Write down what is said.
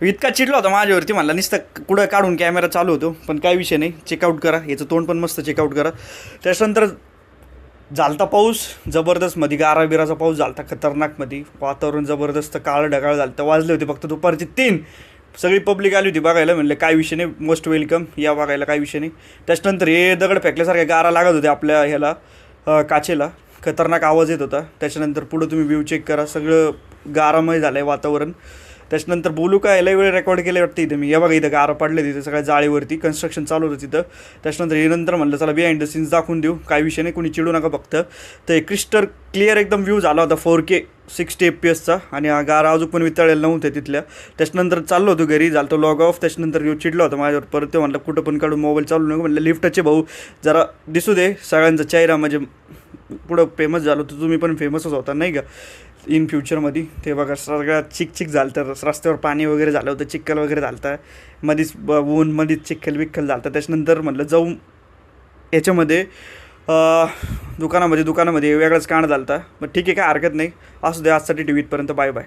इतका चिडला होता माझ्यावरती, म्हणला नुसतं कुठं काढून कॅमेरा चालू होतो, पण काय विषय नाही, चेकआउट करा, याचं तोंड पण मस्त चेकआउट करा. त्याच्यानंतर झालता पाऊस जबरदस्त, मध्ये गाराबिराचा पाऊस झालता खतरनाकमध्ये, वातावरण जबरदस्त काळं ढगाळ झालं. वाजले होते फक्त दुपारचे 3. सगळी पब्लिक आली होती बघायला. म्हणलं काय विषय नाही, मोस्ट वेलकम, या बघायला, काय विषय नाही. त्याच्यानंतर हे दगड फेकल्यासारखे गारा लागत होते आपल्या ह्याला काचेला, खतरनाक आवाज येत होता. त्याच्यानंतर पुढं तुम्ही व्ह्यू चेक करा, सगळं गारामय झालं आहे वातावरण. त्याच्यानंतर बोलू काय, लय वेळ रेकॉर्ड केले वाटतं इथं मी. या बघा इथं गारं पडले, तिथं सगळ्या जाळीवरती कन्स्ट्रक्शन चालू होतं तिथं. त्याच्यानंतर हे नंतर म्हणलं चला बिहाइंड द सीन्स दाखवून देऊ, काय विषय नाही, कोणी चिडू नका फक्त. तर एक क्रिस्टल क्लिअर एकदम व्ह्यू झाला होता 4K 60 FPS आणि हा गारा अजून पण वितळलेला नव्हते तिथल्या. त्याच्यानंतर चाललो होतो घरी, झालं तो लॉग ऑफ. त्याच्यानंतर येऊ चिडला होता माझ्यावर परत. ते म्हणलं कुठं पण काढून मोबाईल चालू नको, म्हणलं लिफ्टचे भाऊ जरा दिसू दे सगळ्यांचा चेहरा, म्हणजे पुढं फेमस झालो तर तुम्ही पण फेमसच होता नाही का इन फ्युचरमध्ये. ते बघा सगळ्यात चिक झालं, तर रस्त्यावर पाणी वगैरे झालं होतं, चिखल वगैरे झालं होतं, मध्येच ऊन, मध्येच चिखल विखल झालं होतं. त्याच्यानंतर म्हटलं जाऊ याच्यामध्ये दुकानामध्ये वेगळाच कांड झालं होता. मग ठीक आहे, काय हरकत नाही, असू दे. आजसाठी टी व्हीपर्यंत, बाय बाय.